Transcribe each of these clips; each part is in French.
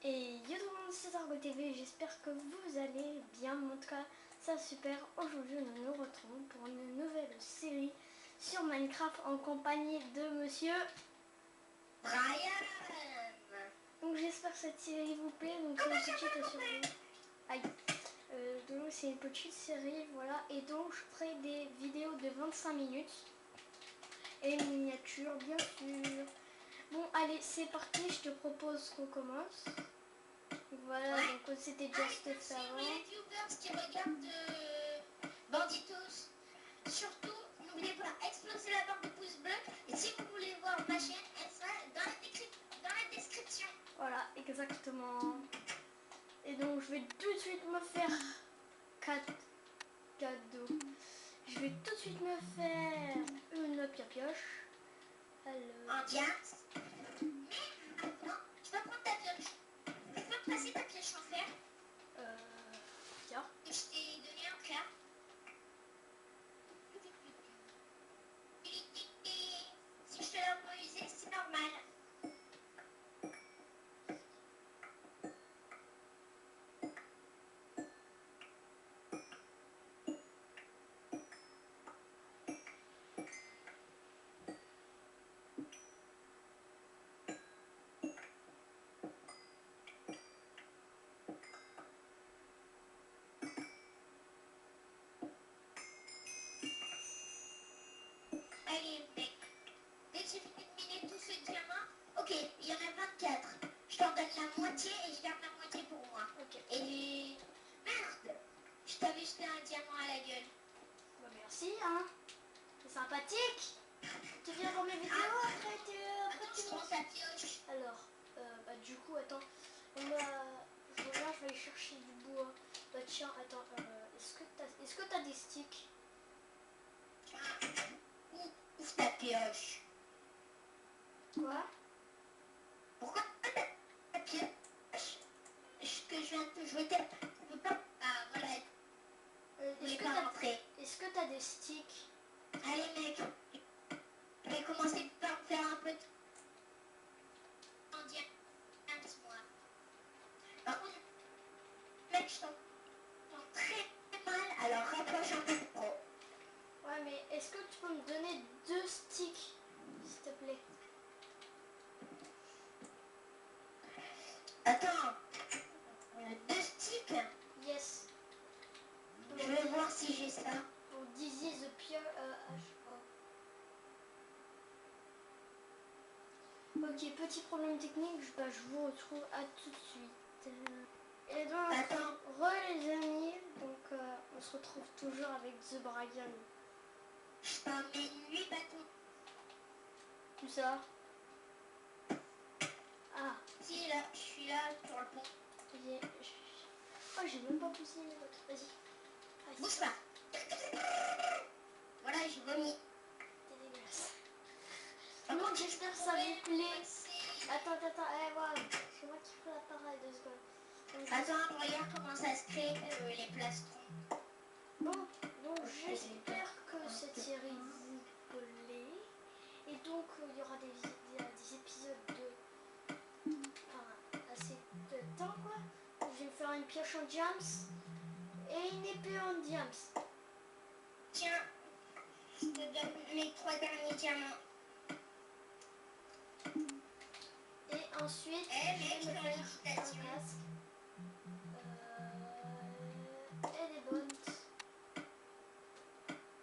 Et yo tout le monde, c'est Argo TV, j'espère que vous allez bien, en tout cas ça super. Aujourd'hui nous nous retrouvons pour une nouvelle série sur Minecraft en compagnie de monsieur Brian. Donc j'espère que cette série vous plaît, donc c'est une petite série. Aïe. Donc c'est une petite série, voilà, et donc je ferai des vidéos de 25 minutes et une miniature bien sûr. Bon allez c'est parti, je te propose qu'on commence. Voilà, Ouais. donc c'était Merci Just avant. aux youtubers qui regardent Banditos. Surtout, n'oubliez pas, exploser la barre de pouces bleus. Et si vous voulez voir ma chaîne, elle sera dans la description. Voilà, exactement. Et donc je vais tout de suite me faire 4 cadeaux. Je vais tout de suite me faire une pioche. Alors. En diams. Mais maintenant, tu vas prendre ta pioche. Tu peux passer ta pioche en fer. Tiens. Que je t'ai donné en clair. Si je te l'ai pas usé, c'est normal. Allez mec, dès que j'ai fini de miner tout ce diamant, ok, il y en a 24. Je t'en donne la moitié et je garde la moitié pour moi. Ok. Et merde, je t'avais jeté un diamant à la gueule. Bah merci hein. C'est sympathique. Tu viens voir mes vidéos après tu Je prends ta pioche. Alors, bah du coup attends. On va. Là je vais aller chercher du bois. Bah tiens, attends, est-ce que t'as des sticks? Ouvre ta pioche. Quoi? Pourquoi ta pioche? Ce que je viens de te jeter, tu peux pas. Ah voilà, Est-ce que t'as des sticks? Allez mec, je vais commencer par faire un peu de diamant moi. Par contre, mec, je t'entends très mal, alors rapproche un peu de pro. Ouais mais est-ce que tu peux me donner 2 sticks s'il te plaît? Attends, 2 sticks. Yes. Je vais voir si j'ai ça. Pour Dizzy the Pure Ok, petit problème technique, je vous retrouve à tout de suite. Et donc, Attends. les amis, donc on se retrouve toujours avec The Brian. Je t'en mets 8 bâtons. Tout ça. Ah. Si, là, je suis là, sur le pont. Oh, j'ai même pas poussé les autres. Vas-y. Bouge pas. Voilà, j'ai vomi. C'est dégueulasse. Donc, j'espère que ça vous plaît. Attends, voilà. C'est moi qui fais la parole 2 secondes. Donc, attends, regarde comment ça se crée les plastrons. Bon, donc j'espère que cette série vous plaît. Et donc, il y aura des épisodes de... Enfin, assez de temps, quoi. Donc, je vais me faire une pioche en diams et une épée en diams. Tiens, je te donne mes 3 derniers diamants. Et ensuite, mec, je vais me faire un félicitations. casque. Et des bottes.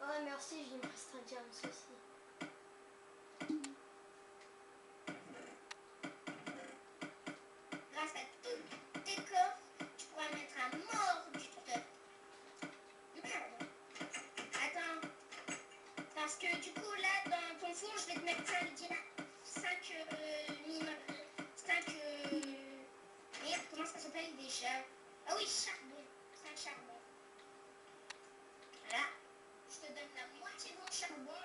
Oh, merci, je me reste un diams aussi. Grâce à tous tes coffres, tu pourras mettre à mort du stuff. Merde. Attends. Parce que du coup, là, dans ton four, je vais te mettre 5 merde, comment ça s'appelle déjà? Ah oui, charbon. 5 charbons. Voilà. Je te donne la moitié de mon charbon.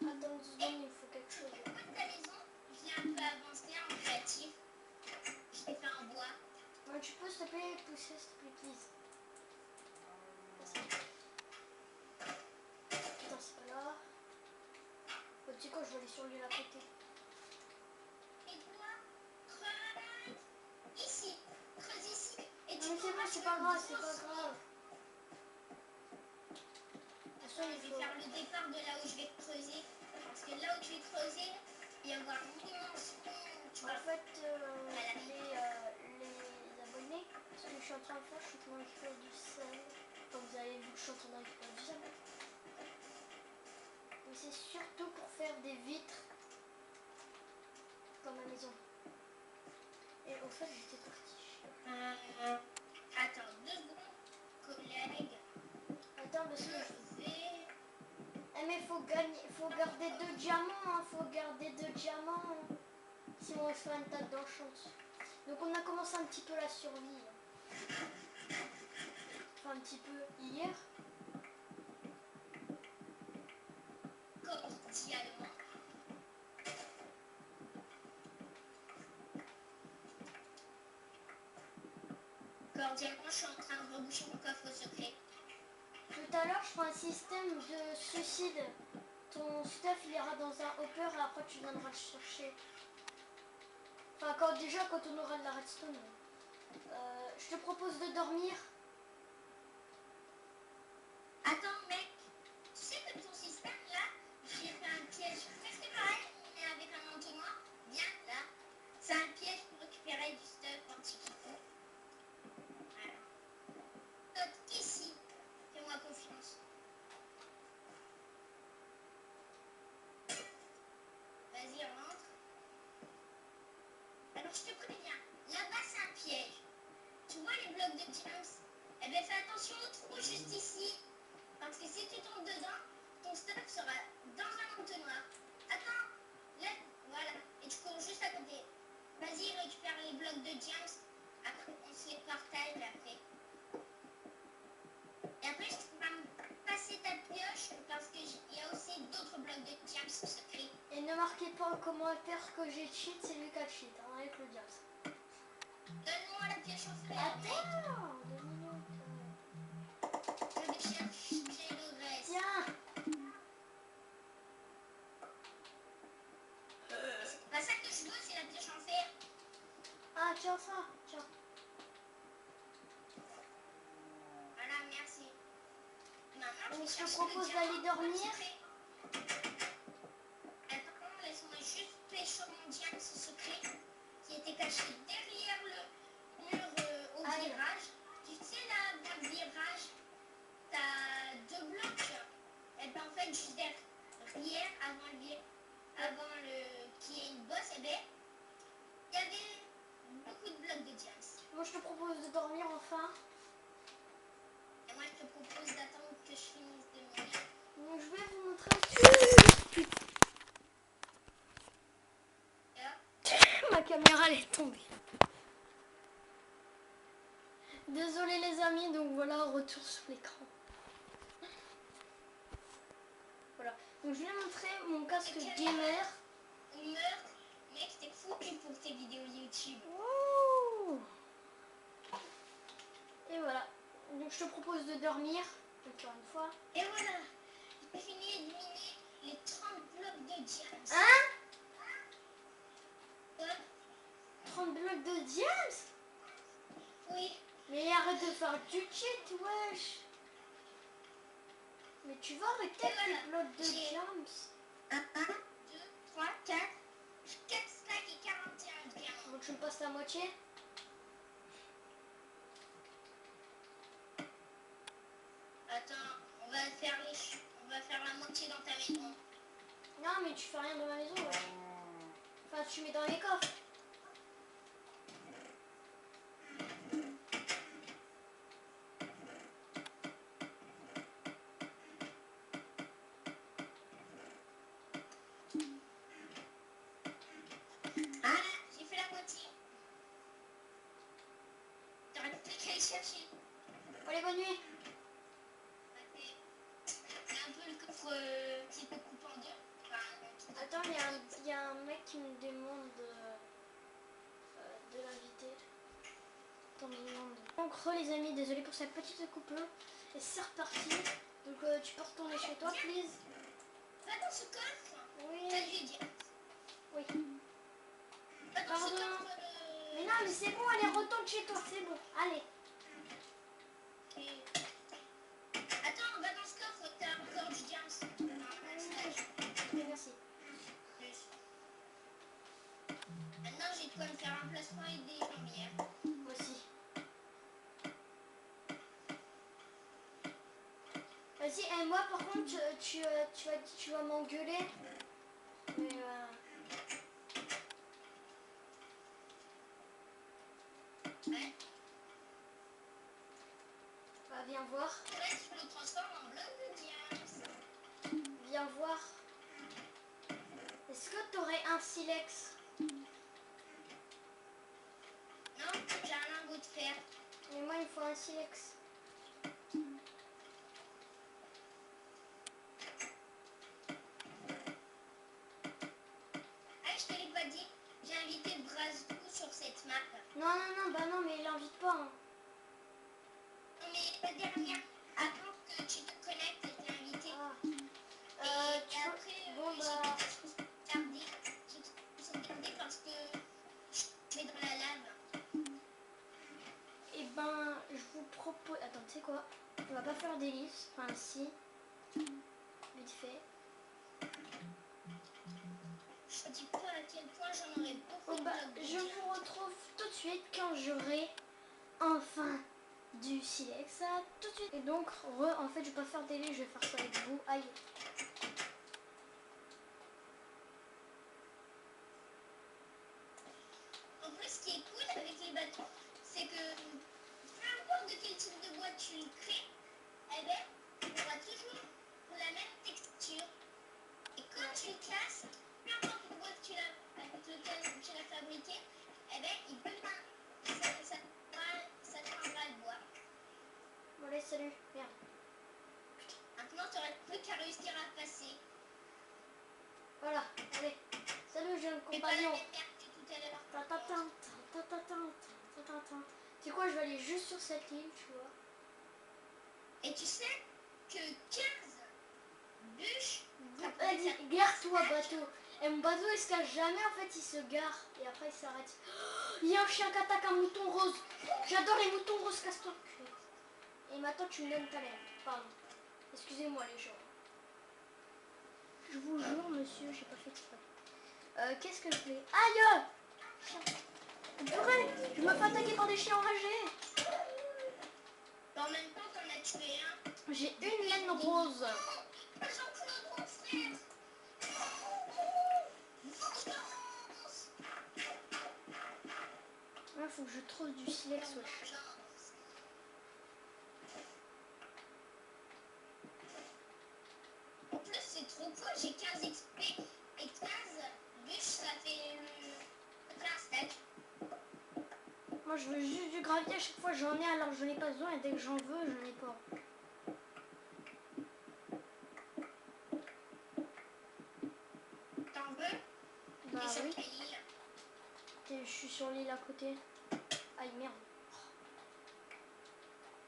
Attends 2 secondes, il faut quelque chose. Pourquoi ta maison vient un peu avancer en créatif? Je t'ai fait en bois. Ouais, tu peux s'il te plaît pousser s'il te plaît, please. Attends, c'est pas là. Bon, tu sais quoi, je vais aller sur l'île à côté. Et suis en train de récupérer du sable. Mais c'est surtout pour faire des vitres dans ma maison. Et au fait, j'étais partie. Attends 2 secondes, collègue. Attends, parce que Je vais... eh mais faut garder 2 diamants, hein. Faut garder 2 diamants. Hein. Sinon on se fait un tas d'enchants. Donc on a commencé un petit peu la survie. Enfin un petit peu hier. Cordialement. Cordialement, je suis en train de reboucher mon coffre secret. Tout à l'heure je ferai un système de suicide. Ton stuff il ira dans un hopper et après tu viendras le chercher. Enfin quand on aura de la redstone. Je te propose de dormir. Attends, mec, tu sais que ton système là, j'ai fait un piège presque pareil, mais avec un entonnoir. Viens là, c'est un piège pour récupérer du stuff quand il faut. Voilà. Note ici, fais-moi confiance. Vas-y, rentre. Alors je te préviens, là-bas c'est un piège. Tu vois les blocs de diamants? Eh bien fais attention au trou juste ici. Parce que si tu tombes dedans, ton stuff sera dans un entonnoir. Attends, là, voilà. Et tu cours juste à côté. Vas-y, récupère les blocs de diamants. Après, on se les partage après. Et après, tu pourras me passer ta pioche parce qu'il y a aussi d'autres blocs de diamants secrets. Et ne marquez pas en commentaire que j'ai cheat, c'est lui qui a cheat, hein, avec le diable. Donne-moi la pioche en fer. Attends, 2 minutes. Je vais chercher le reste. Tiens. C'est pas ça que je veux, c'est la pioche en fer. Ah tiens ça, tiens. Voilà, merci. Maintenant, Donc, je je te cherche propose le d'aller diamant dormir. secret. Attends, laisse-moi juste pêcher mon diamant secret qui était caché derrière le mur au Allez. virage. Tu sais là, dans le virage, t'as 2 blocs. Et ben en fait, juste derrière, avant qu'il y ait une bosse, et ben il y avait beaucoup de blocs de diamants. Moi je te propose de dormir enfin. Et moi, je te propose d'attendre que je finisse de mourir. Donc je vais vous montrer. Et hop, Ma caméra elle est tombée. Désolé les amis, donc voilà, retour sur l'écran. Voilà. Donc je vais montrer mon casque gamer. meurtre, mec, t'es foutu pour tes vidéos YouTube. Wouh. Et voilà. Donc je te propose de dormir, encore une fois. Et voilà, j'ai fini de miner les 30 blocs de diamants. Hein? Quoi? 30 blocs de diams? Oui. Mais arrête de faire du cheat, wesh. Mais tu vas arrêter avec voilà, tes blocs de j'ai- diams. 1, 2, 3, 4 stacks et 41 diamants. Donc tu me passes la moitié. Attends, on va faire la moitié dans ta maison. Non mais tu fais rien dans ma maison, wesh. Enfin tu mets dans les coffres. Ah, j'ai fait la moitié. T'aurais plus qu'à aller chercher. Allez, bonne nuit. C'est un peu le coffre qui te coupe en deux. Enfin, Attends, il y a un mec qui me demande de l'inviter. Attends, il me demande. Donc les amis, désolé pour cette petite coupure. Et c'est reparti. Donc tu peux retourner chez toi, please. va dans ce coffre. Oui. T'as dû dire. Oui. Va dans ce Pardon. coffre. Mais non, mais c'est bon, allez, retourne chez toi, c'est bon. Allez. Attends, va dans ce coffre, t'as encore du diamant. Oui, merci. Maintenant, j'ai de quoi me faire un placement et des jambières. Moi aussi. Vas-y, et moi par contre, tu vas m'engueuler. Mais Ouais. bah, viens voir. Ouais, je le transforme en bloc de diamant. Viens voir. Est-ce que tu aurais un silex? Non, j'ai un lingot de fer. Mais moi, il me faut un silex. Ah, je te l'ai pas dit. J'ai invité Brazou sur cette map. Non, non, non, bah non, mais il invite pas. Hein. Non, mais la dernière, avant que tu te connectes, t'étais invité. Ah. Et après, bon, j'ai bah... sauvegardé. J'ai sauvegardé parce que je vais dans la lave. Eh ben, je vous propose... Attends, tu sais quoi? On va pas faire des listes. Enfin, si. Vite fait. Je te dis pas à quel point j'en aurais beaucoup Bon, bah, de je vous retrouve tout de suite quand j'aurai enfin du silex. À tout de suite. Et donc, en fait, je vais pas faire des listes, je vais faire ça avec vous. Aïe. En plus, ce qui est cool avec les bâtons, c'est que peu importe de quel type de boîte tu le crées, eh ben, il aura toujours la même texture. Et quand tu le casses, peu importe la boîte avec laquelle tu l'as fabriqué, eh ben, il peut pas. Ça te rendra le bois. Bon, allez, salut. Merde. Maintenant, tu n'auras plus qu'à réussir à passer. Voilà, allez. Salut, jeune Mais pas la compagnon. même merde que tout à l'heure. Tu sais quoi, je vais aller juste sur cette île, tu vois. Et tu sais que 15 bûches. Vas-y, gare-toi, bateau. Et mon bateau, il se cache jamais, en fait, il se gare. Et après, il s'arrête. Oh, il y a un chien qui attaque un mouton rose. J'adore les moutons roses, casse-toi. Et maintenant, tu me donnes ta lettre. Pardon. Excusez-moi, les gens. Je vous jure, monsieur, j'ai pas fait exprès. Qu'est-ce que je fais? Aïe! Purée, je me fais attaquer par des chiens enragés. En même temps, t'en as tué un. J'ai une laine rose. Jean-Claude, mon frère. Il faut que je trouve du silex, wesh. En plus, c'est trop cool. J'ai 15 XP et 15 bûches, ça fait plein stack. Moi, je veux juste du gravier. À chaque fois, j'en ai alors que j'en ai pas besoin. Et dès que j'en veux, j'en ai pas. T'en veux? Bah Et sur oui. quelle île? Je suis sur l'île à côté. Aïe, merde.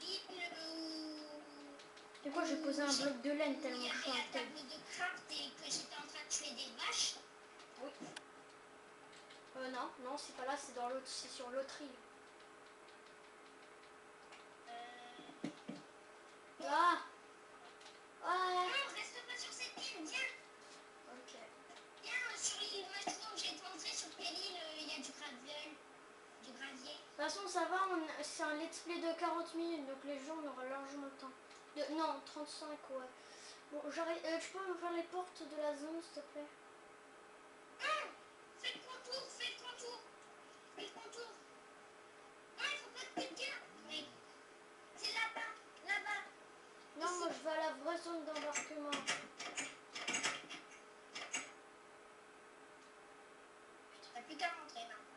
L'île C'est quoi, je vais poser un bloc de laine tellement il y je suis avait en la tête. table de craft et que j'étais en train de tuer des vaches. Oui. Non, non, c'est pas là, c'est dans l'autre, c'est sur l'autre île. Ah! Ouais. Non, reste pas sur cette île, viens. Ok. Viens sur l'île Mushroom, je vais te montrer sur quelle île il y a du gravier. Du gravier. De toute façon, ça va, c'est un let's play de 40 minutes, donc les gens auront largement le temps. Non, 35, ouais. Bon, j'arrête. Tu peux me faire les portes de la zone, s'il te plaît? Non, fais le contour, fais le contour. Fais le contour. Non, il faut pas te péter. Mais c'est là-bas, là-bas. Non, Ici. moi je vais à la vraie zone d'embarquement. T'as plus qu'à rentrer maintenant.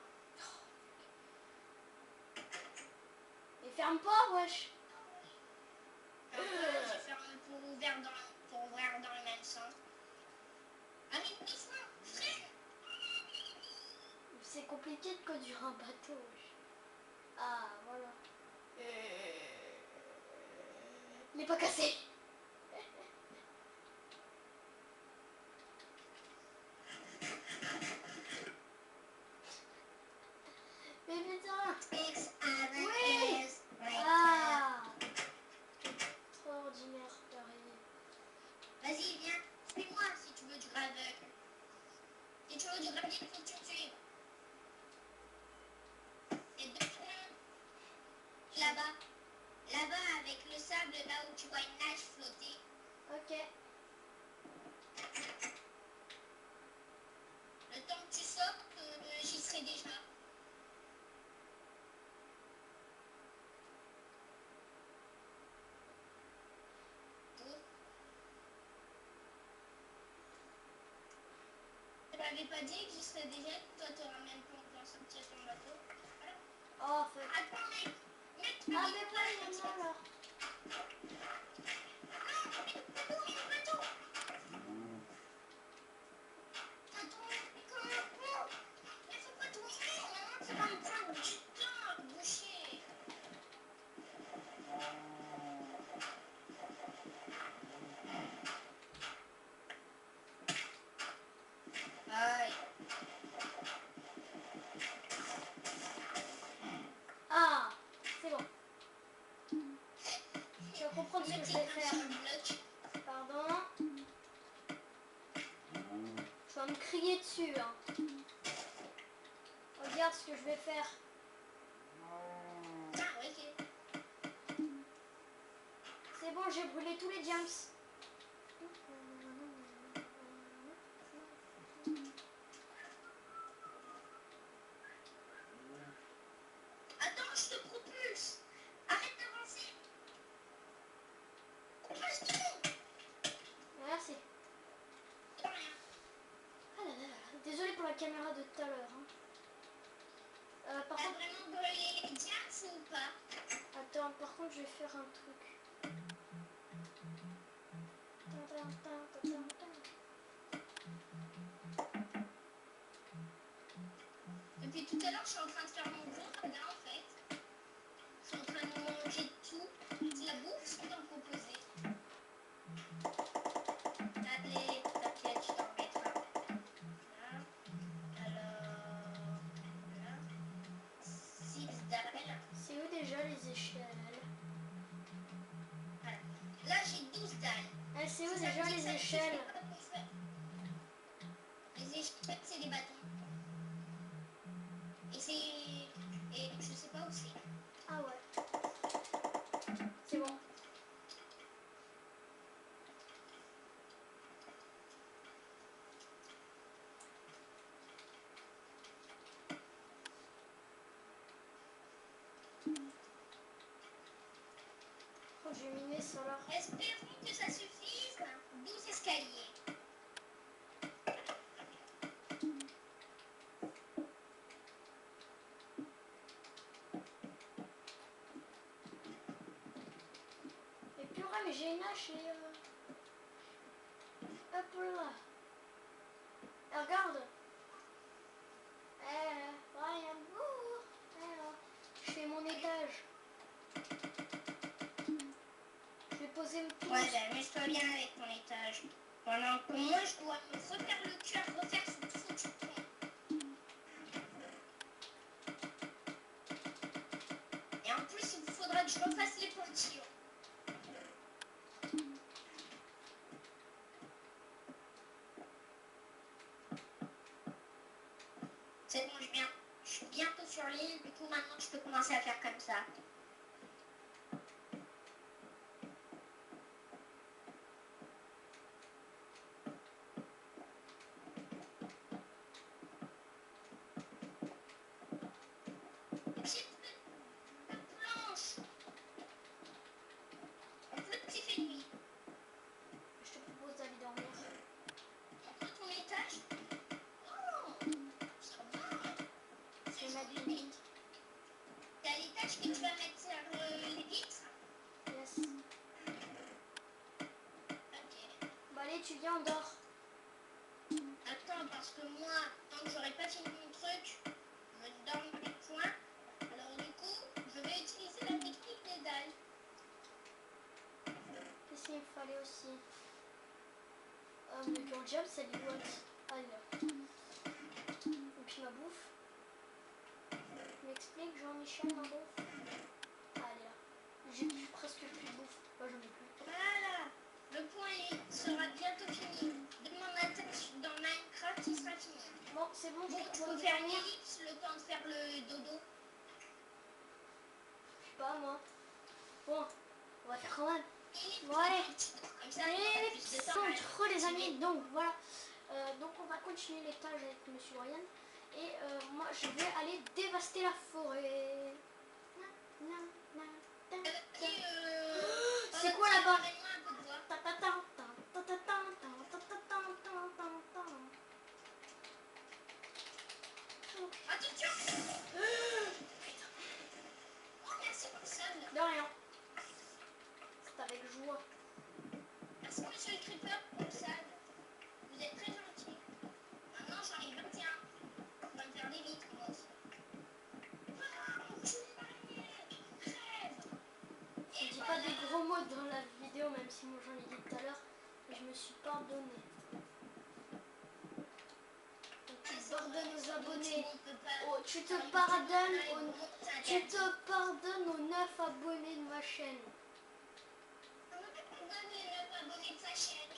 Mais ferme pas, wesh! J'ai fermé pour ouvrir dans le même sens. Ah mais doucement, frère. C'est compliqué de conduire un bateau, wesh. Ah, voilà. Il n'est pas cassé! Mais putain! X avec Oui. S. Ah! Extraordinaire, l'araignée. Vas-y, viens. Suis-moi si tu veux du gravel. Si tu veux du gravier, il faut que tu me suives. Et deux là-bas. Là-bas avec le sable, là où tu vois une nage flotter. t'avais pas dit que j'y serais déjà, toi t'auras même pas encore sorti à ton bateau. Voilà. Oh, fuck. Attends, mec. Mec, tu Ah, dis mais quoi, ouais, comme il y ça? en a là. Non, mets le bateau. Attends, mais comment? Mais faut pas tourner, maman, ça va me prendre du temps à boucher. Aïe. Ah, c'est bon. Tu vas comprendre ce que je vais faire. Pardon. Tu vas me crier dessus, hein. Regarde ce que je vais faire. Ah, ok. C'est bon, j'ai brûlé tous les jumps. Attends, je te propulse. Arrête d'avancer. Passe tout. Merci. De rien. Ah là là là. Désolée pour la caméra de tout à l'heure. Hein. Par T'as contre, vraiment brûlé les diams ou pas? attends, par contre, je vais faire un truc. Depuis tout à l'heure, je suis en train de faire mon jour là en fait. Je suis en train de manger tout, toute la bouffe sans t'en proposer. Allez, t'inquiète, je t'en mettrai. Là. Alors, là. 6 dalles. C'est où déjà les échelles? Voilà. Là, j'ai 12 dalles. C'est où Si ça déjà me dit que les ça ne suffit échelles? pas pour faire. Les échelles, c'est des bâtons. Et c'est... Et je sais pas où c'est. Ah ouais. C'est bon. Oh, j'ai miné sur leur... Espérons que ça suffise. 12 escaliers. Et purée, mais j'ai une hache et... Hop là. Et regarde. Brian, je fais mon étage. Je vais poser le tout. Ouais, ben, amuse-toi bien avec ton étage. Pendant que moi, je dois me refaire le cul à refaire ce foutu pont. Et en plus, il faudra que je refasse les portillons. C'est bon, je suis bientôt sur l'île. Du coup, maintenant, je peux commencer à faire comme ça. J'ai plus de planches. En plus, il fait nuit. Je te propose d'aller dormir. Prends ton étage. Oh, ça va. Je vais mettre une vitre. T'as l'étage que tu vas mettre sur les vitres. Yes. Ok. Bah allez, tu viens, on dort. Attends, parce que moi, tant que j'aurai pas fini mon truc, je dors dans les coins. Alors du coup, je vais utiliser la technique des dalles. Qu'est-ce qu'il me fallait aussi? Le grand job, c'est du what? Ah, là. Et puis ma bouffe. Tu m'expliques, Jean-Michel, ma bouffe? Ah, elle est là. J'ai presque plus de bouffe. Moi, j'en ai plus. Voilà, le point sera bientôt fini. Demain matin, dans Minecraft, il sera fini. Bon, c'est bon, Bon, je tu te peux propose de faire une dormir. ellipse le temps de faire le dodo. Je sais pas, moi. Bon, on va faire quand même. Ellipse, Bon, allez. comme ça, il y aura plus de temps. Sans trop, les amis. Donc, voilà. Donc, on va continuer l'étage avec Monsieur Ryan. Et moi, je vais aller dévaster la forêt. C'est quoi là-bas? Un peu de voix. Attention. Oh, merci pour ça. De rien. C'est avec joie. Merci monsieur le creeper pour ça. Vous êtes très gentil. Maintenant j'en ai 21. On va me faire des vitres moi aussi. Je dis pas des gros mots dans la vidéo, même si moi j'en ai dit tout à l'heure, mais je me suis pardonné. Donc, tu pardonnes aux abonnés. Oh, tu te pardonnes aux 9 abonnés de ma chaîne. On peut pardonner les 9 abonnés de sa chaîne.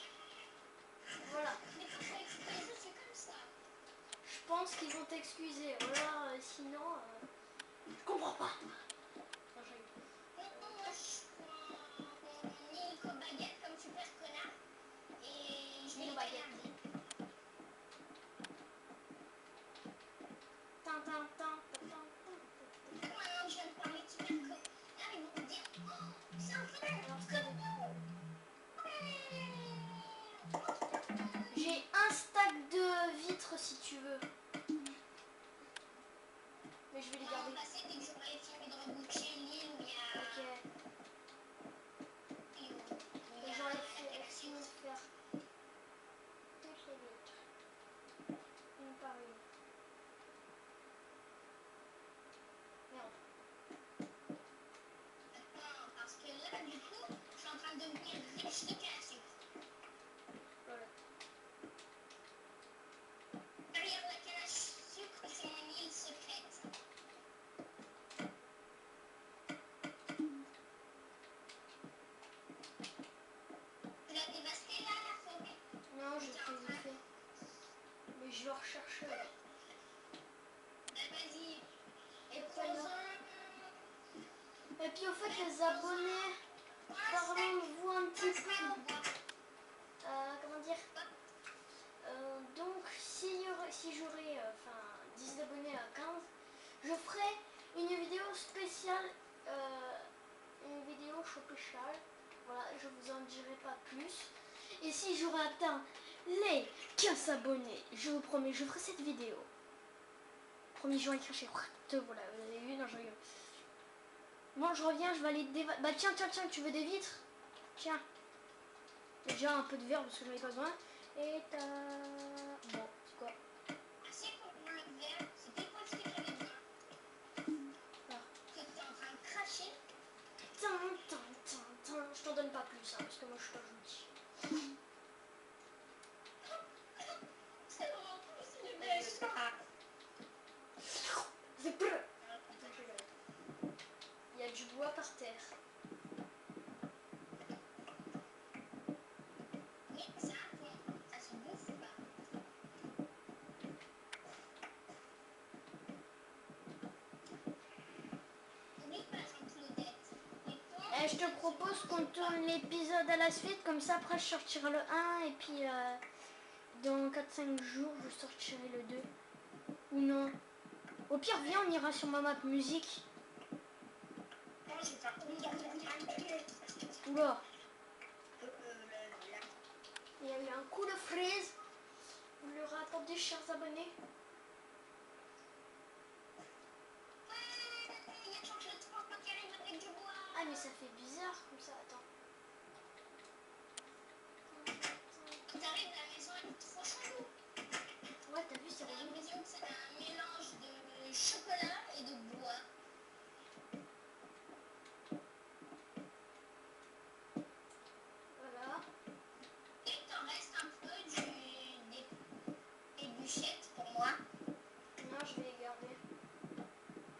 Voilà. Mais quand je fais exprès, c'est comme ça. Je pense qu'ils vont t'excuser. Voilà, sinon, je comprends pas. Non, je rigole. Maintenant, moi, je prends mon hélico baguette comme super connard. Et je vais les Baguette. canarder. Maintenant, je viens de parler de super connard. Ils vont me dire, oh, c'est un peu comme nous. J'ai un stack de vitres si tu veux. Mais je vais les On garder. va passer dès que j'aurai fini de reboucher l'île où il y a... Ok. Et j'aurais fini de faire toutes les vitres. Une par une. Merde. Attends, parce que là, du coup, je suis en train de devenir riche de canne à sucre. Voilà. Derrière la canne à sucre, c'est mon île secrète. Tu l'as dévastée là, la forêt? Non, j'ai fait vite fait. Mais je vais rechercher. Ben, vas-y. Et prends-en. Et puis au fait les abonnés, parlons-vous un petit peu. Comment dire, donc si j'aurais 10 abonnés à 15, je ferai une vidéo spéciale, une vidéo spéciale. Voilà, je vous en dirai pas plus. Et si j'aurais atteint les 15 abonnés, je vous promets, je ferai cette vidéo. Promis, je vais cracher. Voilà, vous avez vu, non, je rigole. Bon, je reviens, je vais aller bah tiens, tu veux des vitres? Tiens. Déjà un peu de verre parce que j'en ai pas besoin. Et t'as... Bon, c'est quoi? Assez pour le verre, c'était quoi ce que j'avais besoin? Ah. Que t'es en train de cracher? Je t'en donne pas plus, hein, parce que moi je suis pas gentil. C'est vraiment plus, c'est le best. C'est bleu. Il y a du bois par terre. Oui, c'est un pont. Ça se bouffe ou pas? N'oublie pas, Jean-Claudette. Les ponts... Je te propose qu'on tourne l'épisode à la suite, comme ça après je sortirai le 1 et puis dans 4-5 jours je sortirai le 2. Ou non. Au pire, viens, on ira sur ma map musique. Non, je vais faire Oula. Il y a eu un coup de fraise. Vous leur attendez, chers abonnés. Il y a Jean-Claude François qui arrive avec du bois. Ah mais ça fait bizarre comme ça, attends. Quand t'arrives, la maison elle est trop chelou. Ouais, t'as vu, c'est J'ai rigolo. l'impression que c'est un mélange de chocolat et de bois. Voilà. Et il t'en reste un peu des bûchettes pour moi. Non, je vais les garder.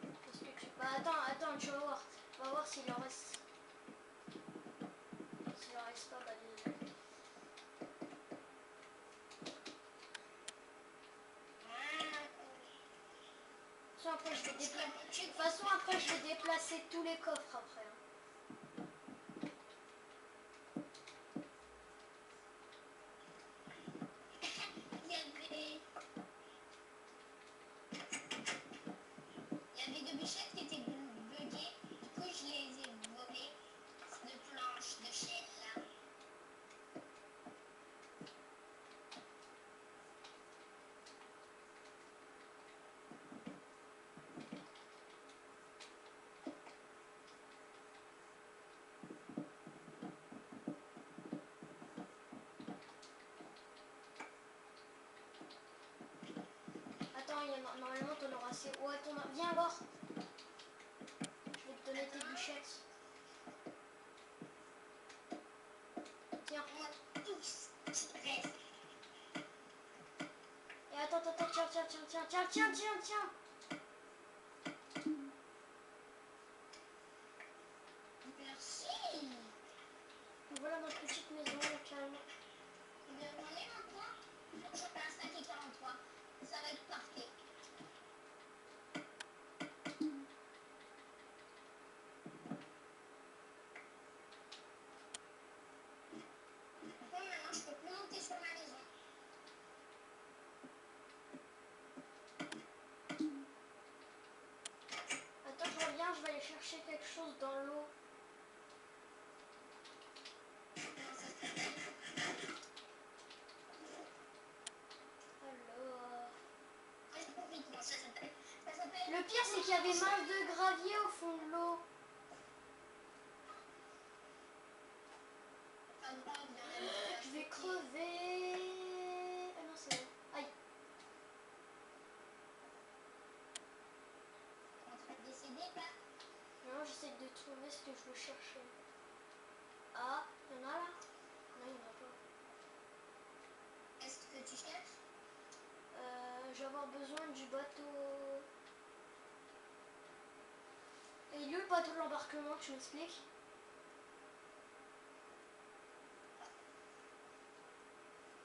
Qu'est-ce que tu... Bah attends, tu vas voir. On va voir s'il en reste. S'il en reste pas, bah désolé. Après, je vais déplacer. De toute façon, après, je vais déplacer tous les coffres après. Hein. Il y avait deux bûchettes qui étaient buggées. Du coup, je les ai volées. Ces deux planches de chêne là. Attends, normalement t'en auras assez. Ouais, viens alors. Je vais te donner tes bûchettes. Tiens. Et attends, tiens. Merci. Voilà notre petite maison, calme. On est maintenant. Faut que je passe à 43. Ça va être parfait. Bon, maintenant, je peux plus monter sur ma maison. Attends, je reviens, je vais aller chercher quelque chose dans l'eau. Alors... Le pire, c'est qu'il y avait masse de gravier au fond de l'eau. Je vais crever. Ah non, c'est bon. Aïe. Non, j'essaie de trouver ce que je veux chercher. Ah, il y en a là? Non, il n'y en a pas. Est-ce que tu cherches? Je vais avoir besoin du bateau. Et il y a le bateau de l'embarquement, tu m'expliques?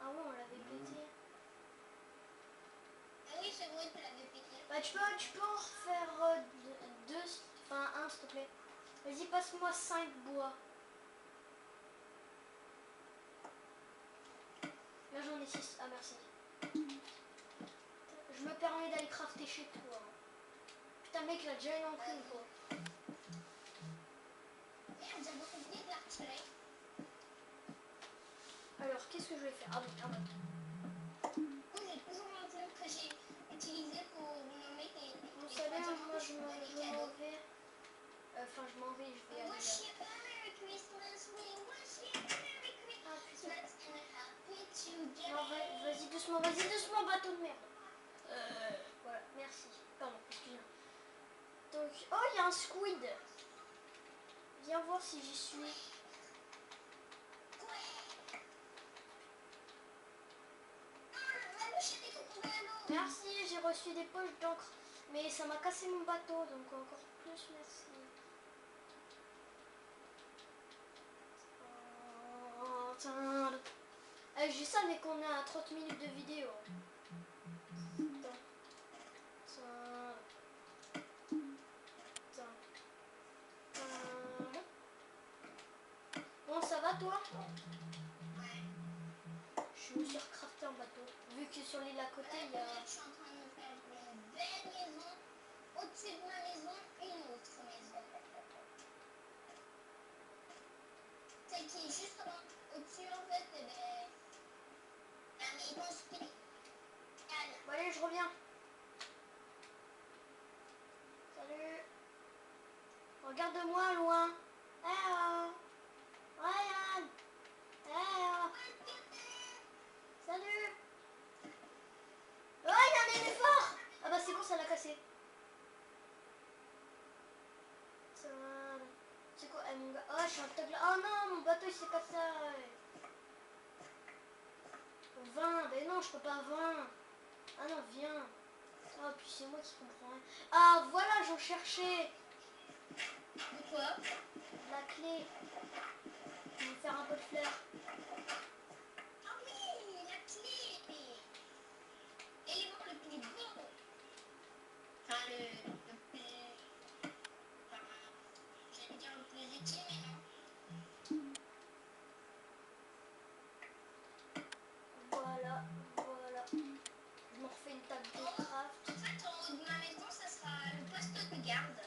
Ah ouais, on l'avait pété. Ah oui, c'est vrai que tu l'avais pété. Bah tu peux en refaire deux, enfin un s'il te plaît. Vas-y, passe-moi 5 bois. Là j'en ai 6. Ah merci. Je me permets d'aller crafter chez toi. Putain mec, il a déjà une enclume quoi. Merde, j'avais oublié de la retirer. Alors qu'est-ce que je vais faire? Ah oui, un bateau. Moi, j'ai toujours l'enclume que j'ai utilisée pour nommer les Vous savez, moi je m'en cadeaux. vais. Enfin je m'en vais, je vais aller là. Wish you a Merry Christmas, we wish you a Merry Ah putain. Christmas and a Happy Non, Today. vas-y doucement, bateau de merde. Voilà, merci. Pardon, excuse-moi. Donc, oh, il y a un squid. Viens voir si j'y suis. Merci, j'ai reçu des poches d'encre. Mais ça m'a cassé mon bateau, donc encore plus merci. Oh, je savais qu'on est à 30 minutes de vidéo. Bon, ça va toi? Je me suis recrafté un bateau. Vu que sur l'île à côté, il y a... Je suis en train de me faire une belle maison. Au-dessus de ma maison, une autre maison. Celle qui est juste au-dessus, en fait, la maison spéciale. Bon allez, je reviens. Salut. Regarde-moi loin. Eh oh. Ryan. Eh oh. Salut. Oh, il y a un éléphant. Ah bah c'est bon, ça l'a cassé. C'est quoi mon gars? Oh, je suis un tag là. Oh non, mon bateau il s'est cassé. 20. Ben non, je peux pas 20. Ah non, viens. Ah, puis c'est moi qui comprends rien. Ah, voilà, j'en cherchais. De quoi? La clé. Je vais faire un peu de fleurs. Ah oui, la clé. L'élément le plus beau. Enfin, le plus... Enfin, j'allais dire le plus utile, mais non. Voilà. Je me refais une table de craft. En fait, en haut de ma maison, ça sera le poste de garde.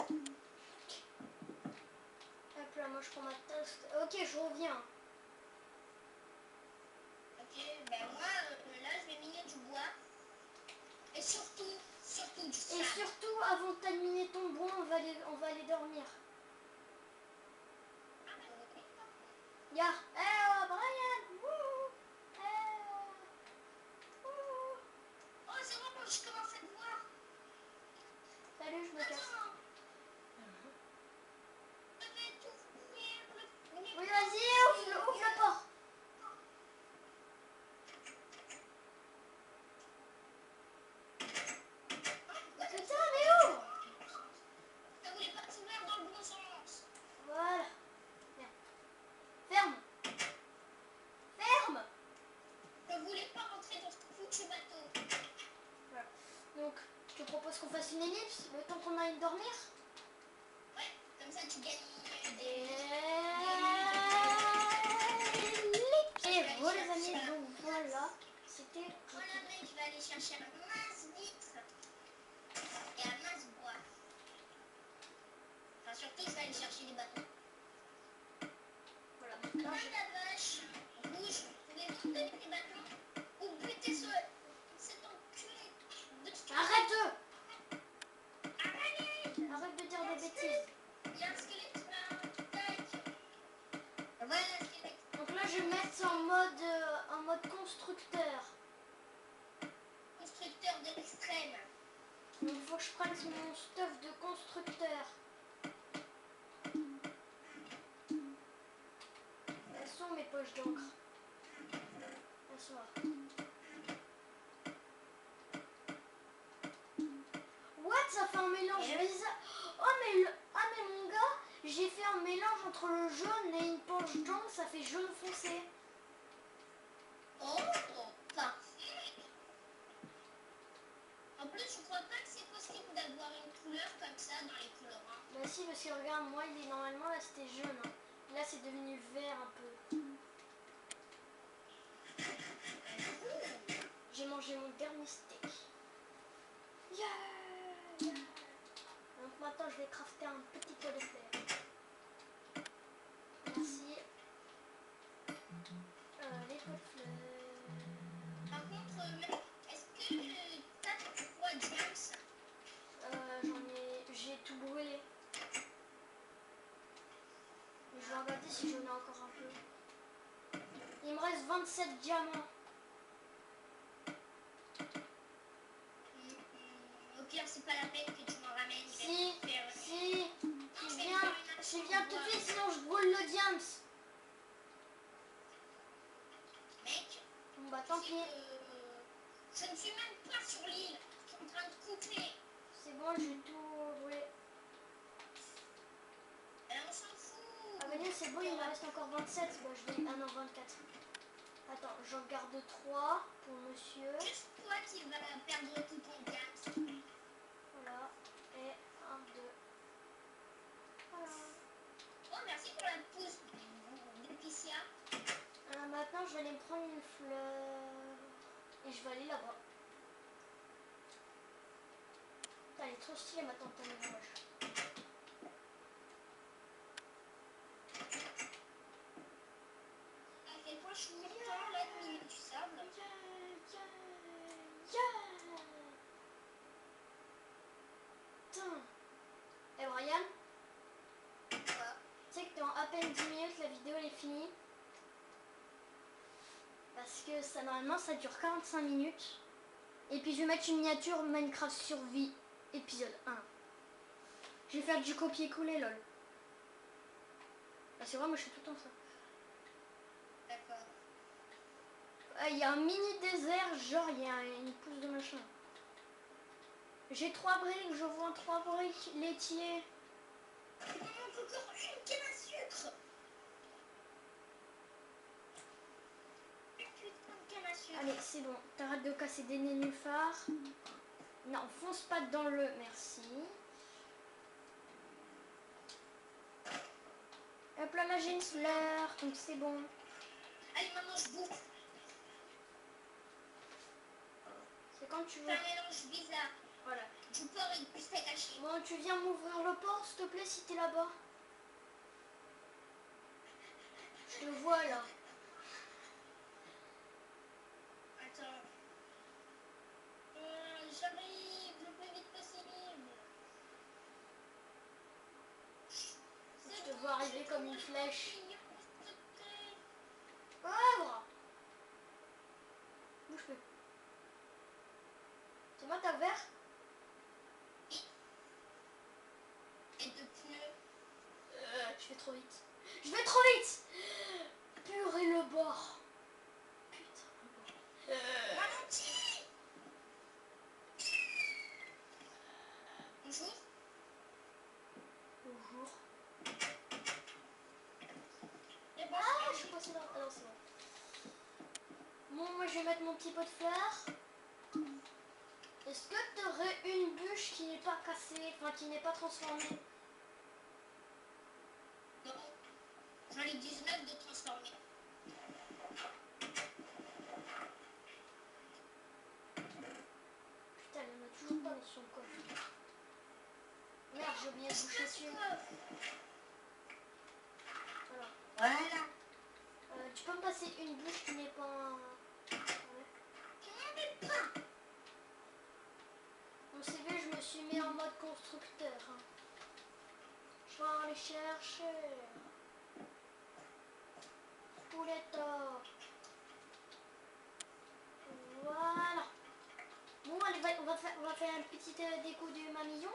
Hop là, moi je prends ma tasse. Ok, je reviens. Ok, ben moi, là, je vais miner du bois. Et surtout du Et sable. surtout, avant de terminer ton bois, on va aller dormir. Ya. Eh oh, Brian. Wouhou. Eh oh. Wouhou. Oh, c'est bon, je commence à te voir. me casse. Je vais tout finir. Oui, vas-y, ouvre la porte. Putain, mais ouvre. Ça voulait pas s'ouvrir dans le bon sens. Voilà. Merde. Ferme. Ferme. Je voulais pas rentrer dans ce foutu bateau. Voilà. Donc, je te propose qu'on fasse une ellipse le temps qu'on aille dormir. Ouais, comme ça tu gagnes Et des... voilà les amis, donc voilà, c'était... Voilà mec, je vais aller chercher un mince vitre et un mince bois. Enfin surtout je vais aller chercher des bateaux. Voilà, Ah maintenant la vache, rouge, pouvez-vous me donner des bateaux ou buter cet enculé de... Arrête. Arrête. Arrête de dire des bêtises. Il y a un squelette qui m'a... Tac. Voilà un squelette. Donc là je vais mettre ça en mode constructeur. Constructeur de l'extrême. Donc il faut que je prenne mon stuff de constructeur. Elles sont mes poches d'encre. Elles sont là. What? Ça fait un mélange bizarre. Mais mon gars, j'ai fait un mélange entre le jaune et une poche d'encre, ça fait jaune foncé. Oh, enfin. En plus, je crois pas que c'est possible d'avoir une couleur comme ça dans les colorants. Bah si, parce que regarde, moi il est normalement là c'était jaune. Hein. Là c'est devenu vert un peu. J'ai mangé mon dernier steak. Yeah, yeah. Donc maintenant je vais crafter un petit pot de fleurs. Merci. Les pots de fleurs. Par contre, mec, est-ce que t'as 3 diams? J'ai tout brûlé. Je vais regarder si j'en ai encore un peu. Il me reste 27 diamants. Au pire, c'est pas la peine que tu m'en ramènes. Si, Je vais tu viens tout de suite, sinon je brûle le diams. Mec, Bon bah tant pis. je ne suis même pas sur l'île. Je suis en train de couper. C'est bon, j'ai tout brûlé. On s'en fout. Ah bah non, c'est bon, il me reste encore 27. Bon, je vais... Ah non, 24. Attends, j'en garde 3 pour monsieur. Juste toi qui vas perdre tout ton diams. Voilà. Et 1, 2. Voilà. Oh, merci pour la pousse d'épicéa. Maintenant, je vais aller me prendre une fleur. Et je vais aller là-bas. Elle est trop stylée ma tante à nuage. À quel point je suis content là de milieu du sable. Putain. Et Brian, Quoi? tu sais que dans à peine 10 minutes, la vidéo elle est finie. Parce que ça, normalement, ça dure 45 minutes. Et puis je vais mettre une miniature Minecraft Survie, épisode 1. Je vais faire du copier-coller, lol. Ah, c'est vrai, moi je fais tout le temps ça. D'accord. Il y a un mini désert, genre il y a une pousse de machin. J'ai 3 briques, je vois 3 briques laitiers. Il m'en manque encore une canne à sucre. Une putain de canne à sucre. Allez, c'est bon, t'arrêtes de casser des nénuphars. Non, fonce pas dans le... Merci. Hop là, j'ai une fleur, donc c'est bon. Allez, maman, je bouffe. C'est quand tu veux. C'est un mélange bizarre. Voilà. Du porc et du steak haché. Bon, tu viens m'ouvrir le port, s'il te plaît, si t'es là-bas. Je te vois là. Attends. J'arrive le plus vite possible. Je te vois arriver comme une flèche. Mignon, Ouvre! Bouge plus. C'est moi, t'as ouvert? vais trop vite. Je vais trop vite. Purée le bord. Putain. Ralenti. Bonjour. Bonjour. Et bon, Ah, je suis passée là. Ah non, c'est bon. Bon, moi je vais mettre mon petit pot de fleurs. Est-ce que tu aurais une bûche qui n'est pas cassée, enfin qui n'est pas transformée? non. J'en ai 19 de transformer. Putain, il n'y en a toujours pas dans son coffre. Merde, j'ai oublié de boucher dessus. Voilà. Voilà. Tu peux me passer une bûche qui n'est pas... Ouais. J'en ai pas. Mon CV, je me suis mis en mode constructeur. Hein. Je vais aller chercher. Pouletto. Voilà. Bon, allez, on va faire une petite déco de mamillon.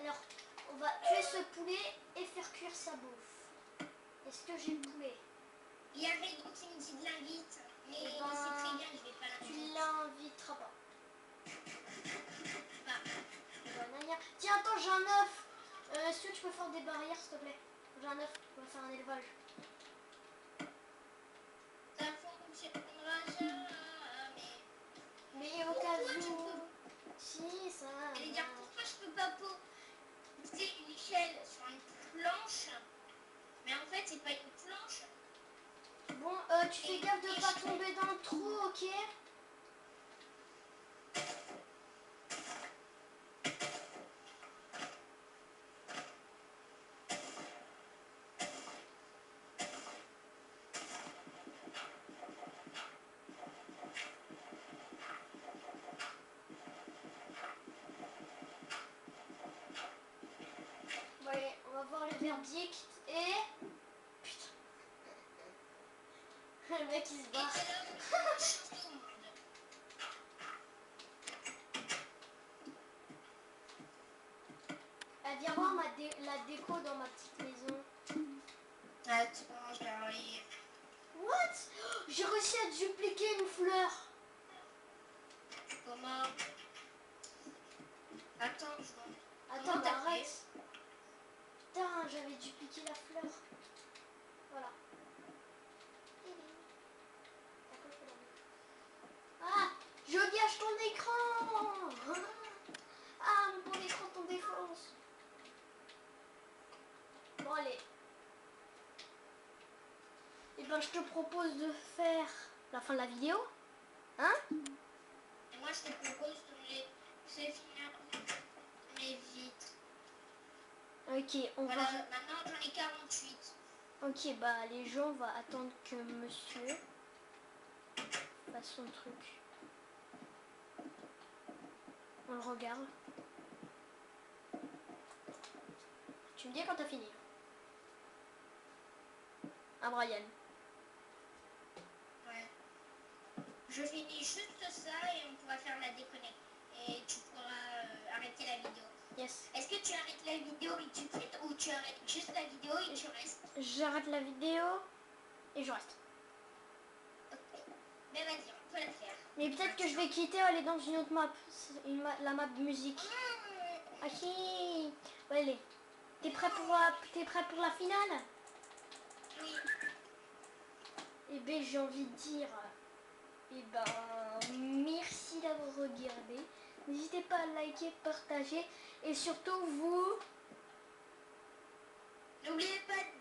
Alors, on va tuer ce poulet et faire cuire sa bouffe. Est-ce que j'ai le poulet? Il y avait donc qui me dit de l'invite, mais Eh ben, c'est très bien, je vais pas Tu l'inviter. l'inviteras pas. Pas. Banania. Tiens, attends, j'ai un œuf. Est-ce que tu peux faire des barrières, s'il te plaît? J'ai un œuf, on va faire un élevage. Ça fonctionnera jamais. Mais au Pourquoi cas tu où... peux... Si, ça... J'allais dire pourquoi je peux pas poser une échelle sur une planche, mais en fait c'est pas une planche. Bon, tu fais gaffe de pas tomber dans le trou, ok? Bon, allez, on va voir le verdict et... Putain. Le mec il se Et barre. c'est là où je change tout le monde. Viens voir la déco dans ma petite maison. Attends, je vais arriver. What? J'ai réussi à dupliquer une fleur. Comment? Attends, je vois. Attends, Comment mais t'as fait? arrête. Putain, j'avais dupliqué la fleur. Voilà. Ah, je gâche ton écran. Ah, mon écran ton défonce. Bon, allez. Et ben, je te propose de faire la fin de la vidéo. Hein? Et moi je te propose de les finir mes vitres. Ok, on Voilà, va... maintenant j'en ai 48. Ok, bah les gens vont attendre que monsieur fasse son truc. On le regarde. Tu me dis quand t'as fini. Ah, Brian. Ouais. Je finis juste ça et on pourra faire la déconnecte. Et tu pourras arrêter la vidéo. Yes. Est-ce que tu arrêtes la vidéo et tu quittes ou tu arrêtes juste la vidéo et tu restes? J'arrête la vidéo et je reste. Ok. Mais vas-y, on peut la faire. Mais peut-être que je vais quitter, aller dans une autre map. La map de musique. Ah si. Ouais, allez. T'es prêt pour la finale? Oui. Eh ben j'ai envie de dire. Eh ben merci d'avoir regardé. N'hésitez pas à liker, partager et surtout vous. N'oubliez pas de